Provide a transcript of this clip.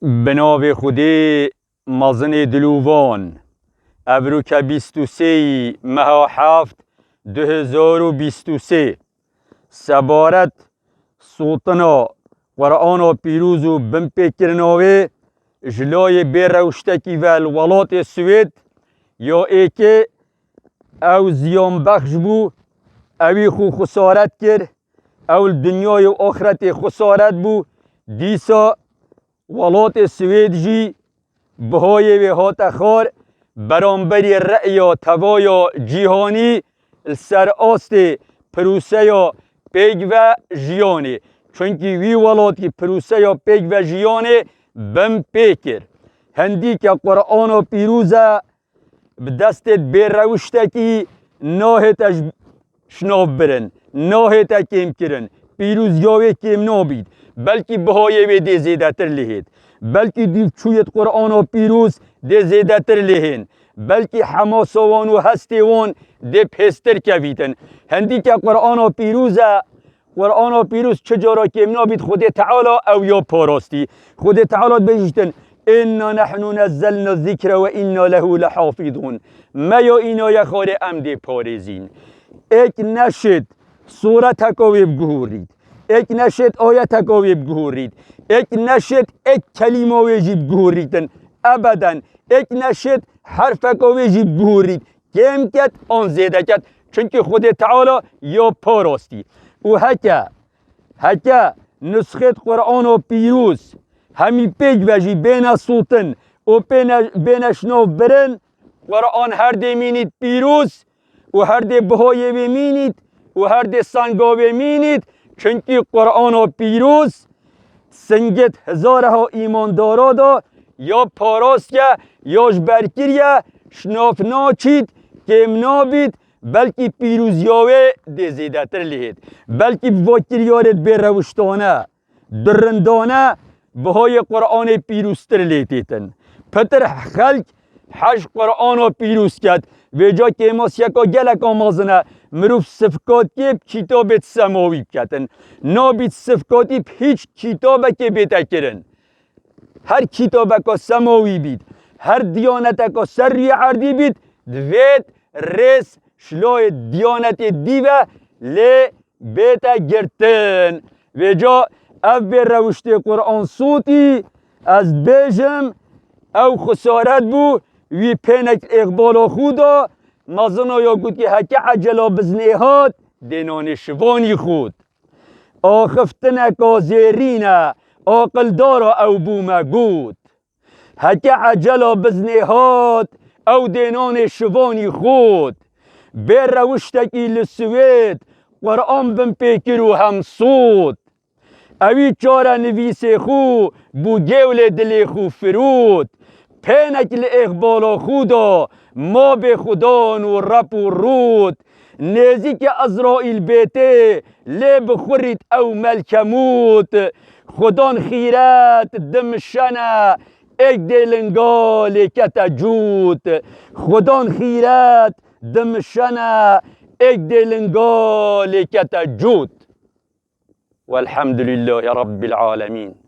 بناو خودی مازن دلووان ابروک 23 ماه 7 2023 سبارت سلطنا قرآن و پیروز و بم پیکرناوی جلای بیروشتکی و الولات سوید یا ایکه او زیان بخش بو اوی خو خسارت کرد او دنیای و آخرت خسارت بو دیسا ولات سوید جی بهای و هات خار برانبری رأی توایا جیهانی سر آست پروسه یا پیگ و جیانی چونکی وی ولاتی پروسه یا پیگ و جیانی بم پیکر هندی که قرآن و پیروزه بدستت بیروشتکی ناهتش شناف برن ناهتا کم کرن پیروز یاوی کم نابید بلکه بهای وی دی زیده تر لهید بلکه دیو چویت قرآن و پیروز دی زیده تر لهین بلکه حماسوان و هستیوان دی پستر کویتن هندی که قرآن و پیروز چجارا کم نابید خود تعالی او یا پاراستی خود تعالی بجیشتن انا نحن نزلنا الذکر و انا له لحافظون ما یا اینا یخار امد پارزین ایک نشد صورت تکاوی بگورید ایک نشد آیت تکاوی بگورید ایک نشد ایک کلمه ویجی بگوریدن ابدا ایک نشد حرف تکاویجی بگورید کم کت آن زیده کت چونکه خود تعالی یا پاراستی و هکا نسخه قرآن و پیروز همی پیگ وجی بین سلطن و بین شناف برن قرآن هر دی مینید پیروز و هر دی بهای مینید و هر دی سنگاوی مینید چونکی قرآن و پیروز سنگت هزارها ایماندارا دا یا پاراست یا جبرکیه شناف ناچید کم نابید بلکه پیروزیاوی دی زیده تر لید بلکه واکریارت بی روشتانه درندانه بهای قرآن پیروزتر لیتیتن پتر خلق حش قرآن و پیروز کرد و جا که ماس یکا گلک آمازنه مروف صفقاتی کتابت سماوی کتن نابید صفقاتی هیچ کتابه بیتا کرن هر کتابه سماوی بید هر دیانته سری عردی بید دوید ریس شلای دیانت دیوه لی بیتا گرتن و جا او به روشت قرآن صوتی از بیجم او خسارت بو وی پینک اقبال خودا مازنا یا گود که هکه عجلا بزنیهات دینان شوانی خود آخفتنک آزیرینه آقل دارا او بومه گود هکه عجلا بزنیهات او دینان شوانی خود به روشتکی لسوید قرآن بم پیکر و هم صوت اوی چاره نویس خو بو گول دل خو فرود پینک اقبال خودا ما به خدان و رب و رود نیزی که ازرائیل بیته لی بخورید او ملکموت خدان خیرت دمشنه ایک دلنگال کتا جود خدان خیرت دمشنه ایک دلنگال کتا جود والحمد لله رب العالمين